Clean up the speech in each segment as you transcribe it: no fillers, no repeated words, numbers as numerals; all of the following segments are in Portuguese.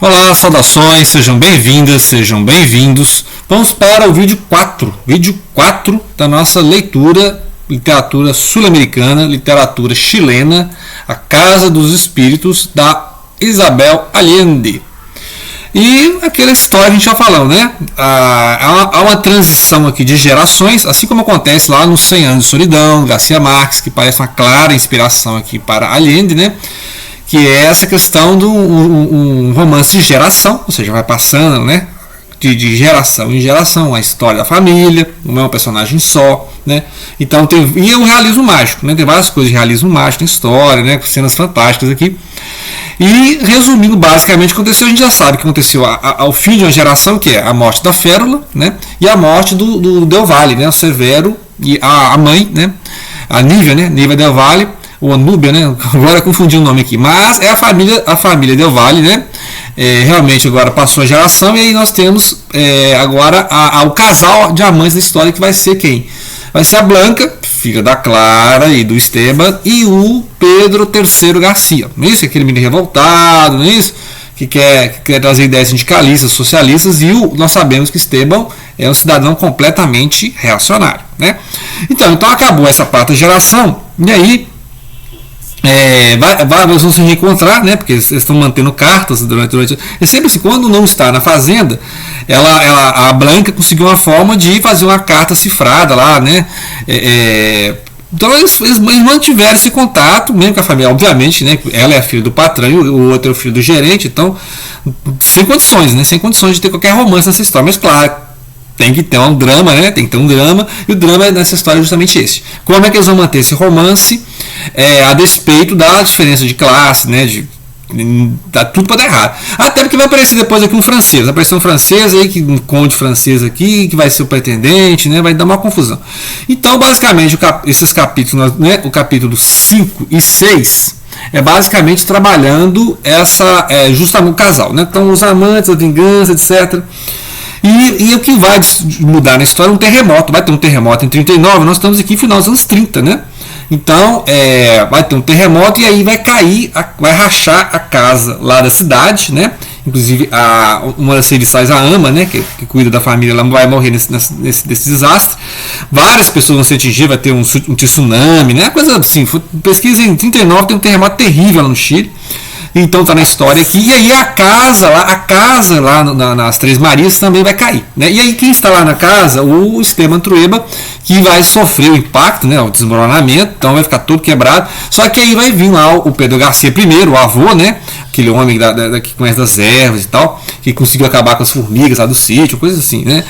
Olá, saudações, sejam bem-vindas, sejam bem-vindos. Vamos para o vídeo 4 da nossa leitura, literatura sul-americana, literatura chilena, A Casa dos Espíritos, da Isabel Allende. E aquela história que a gente já falou, né? Há uma transição aqui de gerações, assim como acontece lá nos 100 anos de solidão, Garcia Marques, que parece uma clara inspiração aqui para Allende, né? Que é essa questão de um romance de geração, ou seja, vai passando, né, de geração em geração a história da família, não é um personagem só, né? Então e é um realismo mágico, né? Tem várias coisas de realismo mágico na história, né, com cenas fantásticas aqui. E resumindo basicamente o que aconteceu, a gente já sabe que aconteceu ao fim de uma geração, que é a morte da Férula, né, e a morte do Del Valle, né, o Severo e a mãe, né, a Nívia, né, Nívia Del Valle, ou Anúbia, né? Agora eu confundi o nome aqui, mas é a família Del Valle, né? Realmente agora passou a geração, e aí nós temos agora o casal de amantes da história, que vai ser quem? Vai ser a Blanca, filha da Clara e do Esteban, e o Pedro III Garcia, não é isso? Aquele menino revoltado, não é isso? Que quer trazer ideias sindicalistas, socialistas, e nós sabemos que Esteban é um cidadão completamente reacionário, né? Então acabou essa quarta geração, e aí eles vão se reencontrar, né? Porque eles estão mantendo cartas durante. É sempre assim, quando não está na fazenda, a Blanca conseguiu uma forma de fazer uma carta cifrada lá, né? Então eles mantiveram esse contato, mesmo com a família, obviamente, né? Ela é a filha do patrão e o outro é o filho do gerente, então sem condições, né? Sem condições de ter qualquer romance nessa história, mas claro, tem que ter um drama, né? Tem que ter um drama, e o drama nessa história é justamente esse. Como é que eles vão manter esse romance a despeito da diferença de classe, né? Tá tudo para dar errado. Até porque vai aparecer depois aqui um francês. Vai aparecer um francês aí, um conde francês aqui, que vai ser o pretendente, né? Vai dar uma confusão. Então, basicamente, esses capítulos, né? O capítulo 5 e 6 é basicamente trabalhando justamente o casal, né? Então, os amantes, a vingança, etc. E o que vai mudar na história é um terremoto. Vai ter um terremoto em 39, nós estamos aqui no final dos anos 30, né? Então vai ter um terremoto, e aí vai cair, vai rachar a casa lá da cidade, né? Inclusive uma das serviçais, a ama, né, que cuida da família, ela vai morrer nesse desastre. Várias pessoas vão ser atingidas, vai ter um tsunami, né? Coisa assim. Pesquisa em 39, tem um terremoto terrível lá no Chile. Então tá na história aqui, e aí a casa lá nas Três Marias também vai cair, né? E aí quem está lá na casa? O Esteban Trueba, que vai sofrer o impacto, né? O desmoronamento, então vai ficar todo quebrado. Só que aí vai vir lá o Pedro Garcia primeiro, o avô, né? Aquele homem que conhece das ervas e tal, que conseguiu acabar com as formigas lá do sítio, coisas assim, né?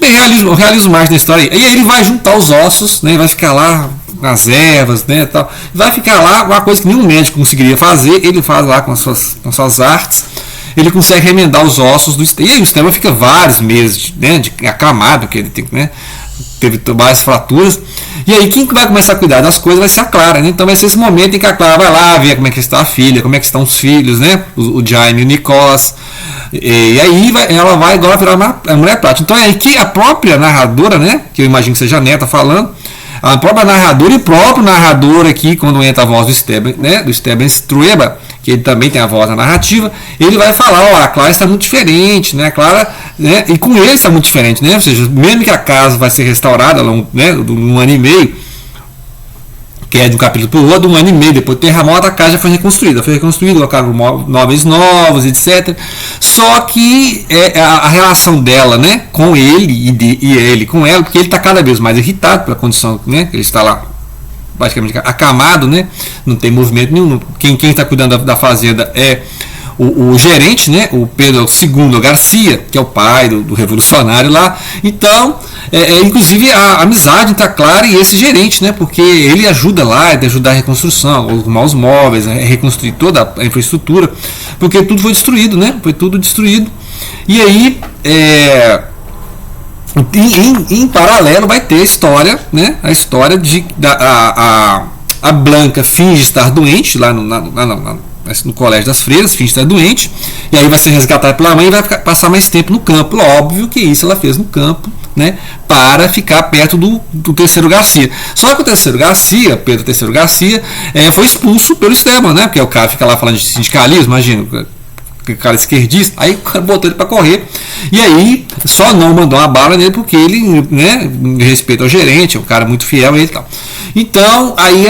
Bem, realismo mais na história aí. E aí ele vai juntar os ossos, né? Vai ficar lá nas ervas, né, tal. Vai ficar lá uma coisa que nenhum médico conseguiria fazer. Ele faz lá com as suas artes. Ele consegue remendar os ossos do Esteban. E aí o Esteban fica vários meses, né, acamado, que ele tem, né, teve várias fraturas. E aí quem vai começar a cuidar das coisas vai ser a Clara, né? Então vai ser esse momento em que a Clara vai lá ver como é que está a filha, como é que estão os filhos, né, o Jaime e o Nicolas. E aí ela vai agora virar uma mulher prática. Então é aí que a própria narradora, né, que eu imagino que seja a neta falando, a própria narradora e o próprio narrador aqui, quando entra a voz do Esteban, né, do Esteban Trueba, que ele também tem a voz na narrativa, ele vai falar, a Clara está muito diferente, né, a Clara, né, e com ele está muito diferente, né, ou seja, mesmo que a casa vai ser restaurada, né, um ano e meio, que é de um capítulo para o outro, um ano e meio depois do terremoto, a casa já foi reconstruída, colocaram móveis novos, etc. Só que a relação dela, né, com ele e ele com ela, porque ele está cada vez mais irritado pela condição, né, que ele está lá basicamente acamado, né, não tem movimento nenhum. Quem está cuidando da fazenda é o gerente, né, o Pedro II Garcia, que é o pai do revolucionário lá. Então, inclusive a amizade entre a Clara e esse gerente, né, porque ele ajuda lá, ele ajuda a reconstrução, arrumar os móveis, reconstruir toda a infraestrutura, porque tudo foi destruído, né, foi tudo destruído. E aí, em paralelo, vai ter a história, né, a história a Blanca finge estar doente lá no colégio das freiras, finge estar doente, e aí vai ser resgatada pela mãe e vai passar mais tempo no campo. Óbvio que isso ela fez no campo, né, para ficar perto do terceiro Garcia. Só que o terceiro Garcia, Pedro III Garcia, foi expulso pelo Esteban, né, porque o cara fica lá falando de sindicalismo, imagina, cara esquerdista, aí o cara botou ele para correr, e aí só não mandou uma bala nele porque ele, né, respeita ao gerente, é um cara muito fiel a ele e tal. Então, aí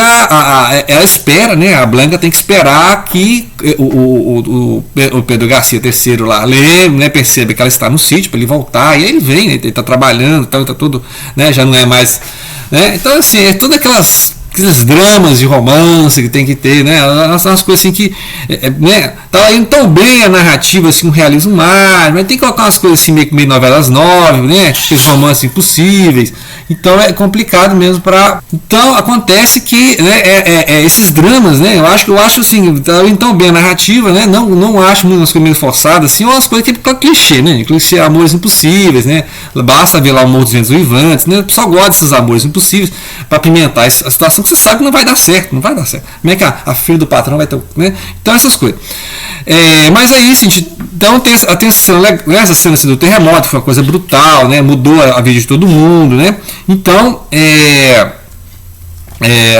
ela espera, né, a Blanca tem que esperar que o Pedro Garcia III lá né, perceba que ela está no sítio para ele voltar, e aí ele vem, né, ele está trabalhando, tá tudo, né, já não é mais, né, então assim, é todas aqueles dramas de romance que tem que ter, né? Umas coisas assim que, né? Tá indo tão bem a narrativa, assim, um realismo mais, mas tem que colocar umas coisas assim meio novelas 9, né? Aqueles romances impossíveis. Então é complicado mesmo para. Então acontece que, né, esses dramas, né? Eu acho assim, tá indo tão bem a narrativa, né? Não acho umas coisas meio forçadas, assim, umas coisas que é clichê, né? Clichê, amores impossíveis, né? Basta ver lá o Amor dos Ventos Uivantes, né? O pessoal gosta desses amores impossíveis para pimentar a situação que você sabe que não vai dar certo, não vai dar certo. Como é que a filha do patrão vai ter, né? Então essas coisas. Mas aí, gente, então tem essa cena assim, do terremoto, foi uma coisa brutal, né? Mudou a vida de todo mundo, né? Então,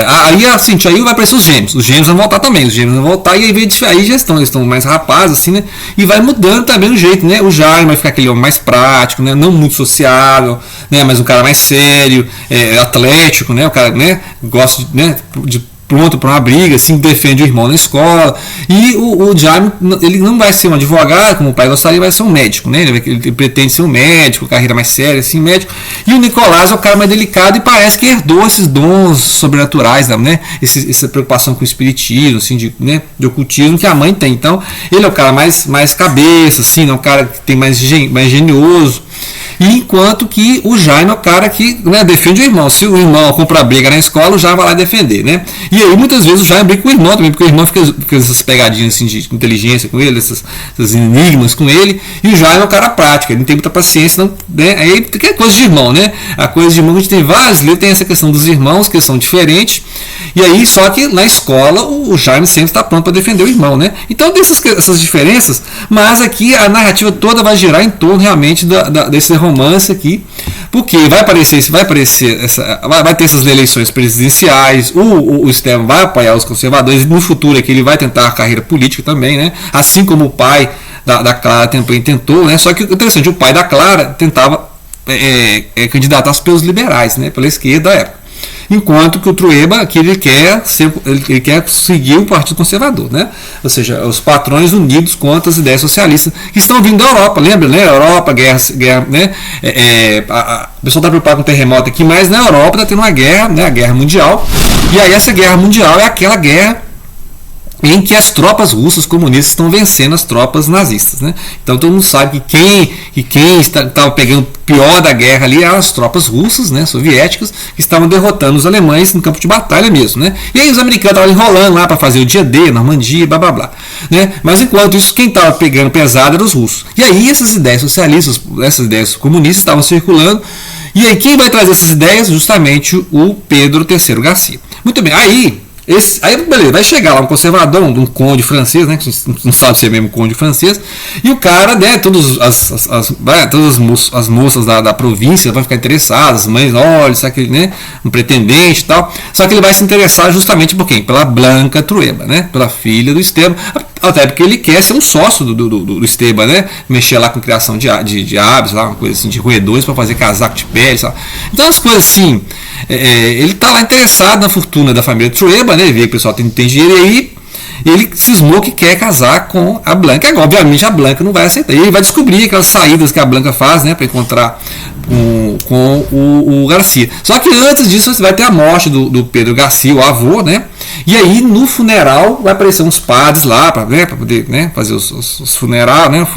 aí assim, aí vai aparecer os gêmeos vão voltar também, e aí já estão mais rapazes, assim, né? E vai mudando também o jeito, né? O Jaime vai ficar aquele homem mais prático, né? Não muito sociável, né? Mas um cara mais sério, atlético, né? O cara, né? Gosta de pronto para uma briga, assim, defende o irmão na escola. E o Jaime, ele não vai ser um advogado, como o pai gostaria, vai ser um médico, né? Ele pretende ser um médico, carreira mais séria, assim, médico. E o Nicolás é o cara mais delicado e parece que herdou esses dons sobrenaturais, né? Essa preocupação com o espiritismo, assim, de ocultismo que a mãe tem. Então, ele é o cara mais cabeça, assim, é um cara que tem mais genioso. E enquanto que o Jaime é o cara que, né, defende o irmão. Se o irmão compra briga na escola, o Jaime vai lá defender, né? E aí muitas vezes o Jaime briga com o irmão também, porque o irmão fica essas pegadinhas assim, de inteligência com ele, esses enigmas com ele, e o Jaime é um cara prático, ele não tem muita paciência, não, né? Aí é coisa de irmão, né? A coisa de irmão, a gente tem vários livros, tem essa questão dos irmãos, que são diferentes, e aí só que na escola o Jaime sempre está pronto para defender o irmão, né? Então tem essas diferenças, mas aqui a narrativa toda vai girar em torno realmente desse romance aqui, porque vai ter essas eleições presidenciais, o Esteban vai apoiar os conservadores, no futuro aqui ele vai tentar a carreira política também, né? Assim como o pai da Clara também tentou, né? Só que interessante, o pai da Clara tentava candidatar-se pelos liberais, né? Pela esquerda da época. Enquanto que o Trueba aqui ele quer seguir o Partido Conservador, né? Ou seja, os patrões unidos contra as ideias socialistas que estão vindo da Europa, lembra, né? Europa, guerra, né? O pessoal está preocupado com o terremoto aqui, mas na Europa está tendo uma guerra, né? A Guerra Mundial, e aí essa Guerra Mundial é aquela guerra em que as tropas russas comunistas estão vencendo as tropas nazistas, né? Então todo mundo sabe que quem estava pegando o pior da guerra ali eram as tropas russas, né, soviéticas, que estavam derrotando os alemães no campo de batalha mesmo, né? E aí os americanos estavam enrolando lá para fazer o dia D, Normandia, blá blá blá, né? Mas enquanto isso quem estava pegando pesado eram os russos. E aí essas ideias socialistas, essas ideias comunistas estavam circulando. E aí quem vai trazer essas ideias? Justamente o Pedro III Garcia. Muito bem, aí beleza, vai chegar lá um conservador, um conde francês, né? Que não sabe se é mesmo conde francês, e o cara, né? Todas as moças da província vão ficar interessadas, as mães, olha, isso aqui, né? Um pretendente e tal. Só que ele vai se interessar justamente por quem? Pela Blanca Trueba, né? Pela filha do Esteban. Até porque ele quer ser um sócio do Esteban, né? Mexer lá com criação de aves, lá, uma coisa assim, de roedores para fazer casaco de pele, sabe? Então as coisas assim. Ele está lá interessado na fortuna da família Trueba, né? Ele vê que o pessoal tem dinheiro, e aí ele cismou que quer casar com a Blanca. Agora, obviamente a Blanca não vai aceitar. E ele vai descobrir aquelas saídas que a Blanca faz, né? Para encontrar com o Garcia. Só que antes disso vai ter a morte do Pedro Garcia, o avô, né? E aí no funeral vai aparecer uns padres lá para poder, né, fazer os funerais, né,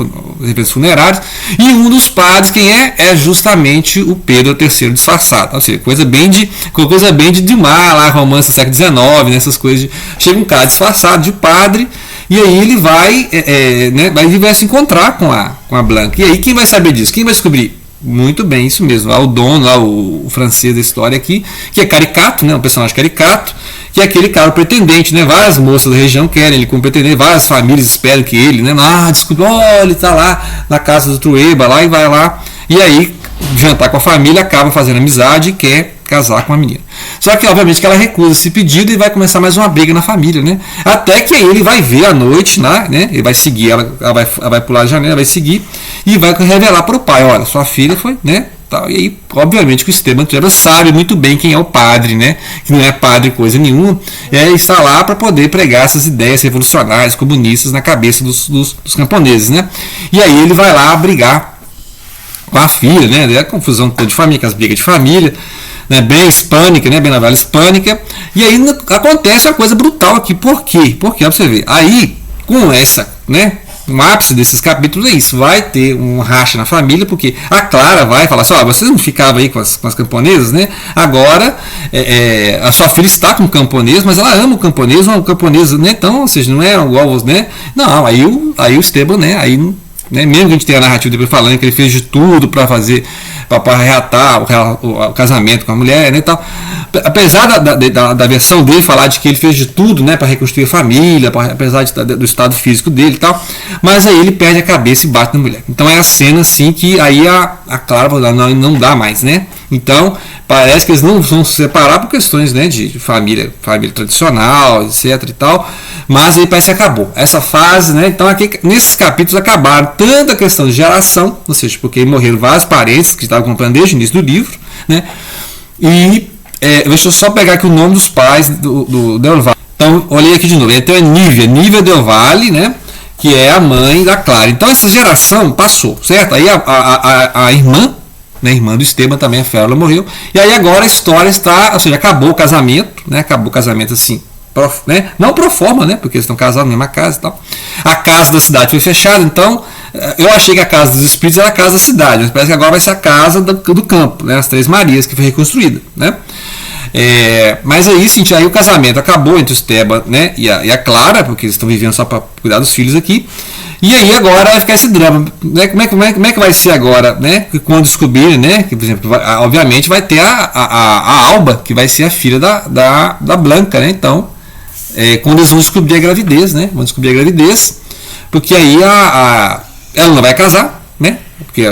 os funerários. E um dos padres, quem é justamente o Pedro III disfarçado. Ou seja, coisa bem de mar lá, romance do século XIX, nessas coisas. Chega um cara disfarçado de padre. E aí ele vai se encontrar com a Blanca. E aí quem vai saber disso? Quem vai descobrir? Muito bem, isso mesmo. Lá o dono, lá o francês da história aqui, que é caricato, né? Um personagem caricato, que é aquele cara pretendente, né? Várias moças da região querem ele como pretendente, várias famílias esperam que ele, né? Desculpa, olha, ele tá lá na casa do Trueba, lá e vai lá. E aí, jantar com a família, acaba fazendo amizade e quer casar com a menina. Só que obviamente que ela recusa esse pedido e vai começar mais uma briga na família, né? Até que aí ele vai ver à noite, né? Ele vai seguir, ela vai pular a janela, vai seguir e vai revelar para o pai, olha, sua filha foi, né? Tal. E aí, obviamente, que o Esteban Trueba sabe muito bem quem é o padre, né? Que não é padre coisa nenhuma, está lá para poder pregar essas ideias revolucionárias, comunistas na cabeça dos camponeses, né? E aí ele vai lá brigar com a filha, né? A confusão de família, as brigas de família, né? Bem hispânica, né? Bem na Vale Hispânica. E aí acontece uma coisa brutal aqui. Por quê? Porque, ó, pra você ver, aí, com essa, né? Um ápice desses capítulos é isso, vai ter um racha na família, porque a Clara vai falar assim, você não ficava aí com as camponesas, né? Agora a sua filha está com o camponês, mas ela ama o camponês, né? Então, ou seja, não é igual, né? Não, aí o Esteban, né? Aí, né? Mesmo que a gente tenha a narrativa depois falando que ele fez de tudo para fazer, para reatar o casamento com a mulher, né, e tal. Apesar da versão dele falar de que ele fez de tudo, né, para reconstruir a família, apesar do estado físico dele e tal, mas aí ele perde a cabeça e bate na mulher. Então é a cena assim que aí a Clara não dá mais, né? Então parece que eles não vão se separar por questões, né, de família tradicional, etc e tal, mas aí parece que acabou essa fase, né? Então aqui nesses capítulos acabaram tanto a questão de geração, ou seja, porque morreram vários parentes que estavam acompanhando desde o início do livro, né? E deixa eu só pegar aqui o nome dos pais do Del Valle. Então olhei aqui de novo, então é Nívia Del Valle, né? Que é a mãe da Clara. Então essa geração passou, certo? Aí a irmã, né, irmã do Esteban também, a Férula, morreu. E aí agora a história está, ou seja, acabou o casamento, né? Acabou o casamento assim, né? Não pro forma, né? Porque eles estão casados na mesma casa e tal. A casa da cidade foi fechada, então eu achei que a casa dos espíritos era a casa da cidade, mas parece que agora vai ser a casa do campo, né? As Três Marias, que foi reconstruída, né? Mas aí, sim, aí o casamento acabou entre o Esteban, né, e a Clara, porque eles estão vivendo só para cuidar dos filhos aqui. E aí agora vai ficar esse drama, né? Como é que vai ser agora, né? Quando descobrirem, né? Que, por exemplo, obviamente vai ter a Alba, que vai ser a filha da Blanca, né? Então, quando eles vão descobrir a gravidez, né? Vão descobrir a gravidez, porque aí ela não vai casar, né? Porque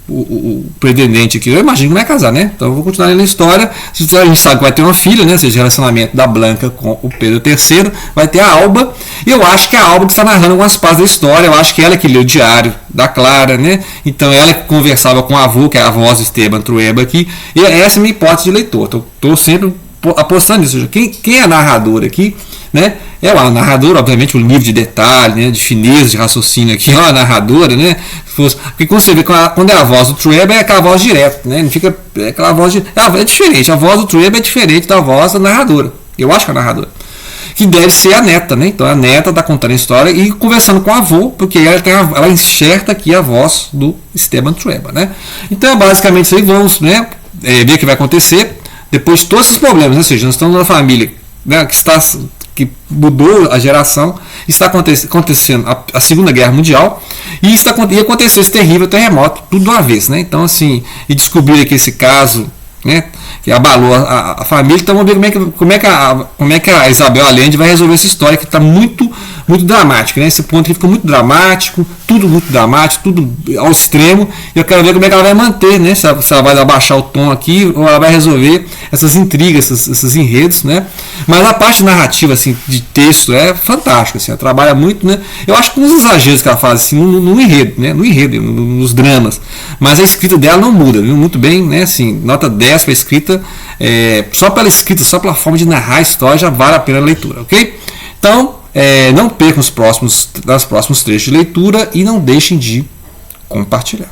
o pretendente aqui, eu imagino que não vai casar, né? Então eu vou continuar lendo a história. A gente sabe que vai ter uma filha, né? Ou seja, relacionamento da Blanca com o Pedro III, vai ter a Alba. E eu acho que é a Alba que está narrando algumas partes da história. Eu acho que ela que leu o diário da Clara, né? Então ela que conversava com a avó, que é a voz do Esteban Trueba aqui. E essa é a minha hipótese de leitor. Estou sempre apostando nisso. Ou seja, quem é a narradora aqui, né? É a narradora, obviamente, um livro de detalhe, né, de fineza, de raciocínio aqui, ó, a narradora, né? Porque quando você vê quando é a voz do Trueba, é aquela voz direta, né? Não fica aquela voz é diferente. A voz do Trueba é diferente da voz da narradora. Eu acho que é a narradora. Que deve ser a neta, né? Então a neta está contando a história e conversando com a avó, porque ela enxerta aqui a voz do Esteban Trueba, né? Então basicamente isso aí, vamos, né, ver o que vai acontecer depois de todos esses problemas, né? Ou seja, nós estamos numa família, né, que mudou a geração, está acontecendo a Segunda Guerra Mundial e aconteceu esse terrível terremoto, tudo de uma vez, né? Então assim, e descobrir que esse caso, né, que abalou a família, então vamos ver como é que a Isabel Allende vai resolver essa história que está muito dramática, né? Esse ponto aqui ficou muito dramático, tudo muito dramático, tudo ao extremo, e eu quero ver como é que ela vai manter, né? Se ela vai abaixar o tom aqui, ou ela vai resolver essas intrigas, esses enredos, né? Mas a parte narrativa, assim, de texto é fantástica, assim, ela trabalha muito, né? Eu acho que uns exageros que ela faz, assim, no enredo, né? Nos dramas, mas a escrita dela não muda, viu? Muito bem, né? Assim, nota 10 para a escrita, só pela escrita, só pela forma de narrar a história já vale a pena a leitura, ok? Então, não percam os próximos trechos de leitura e não deixem de compartilhar.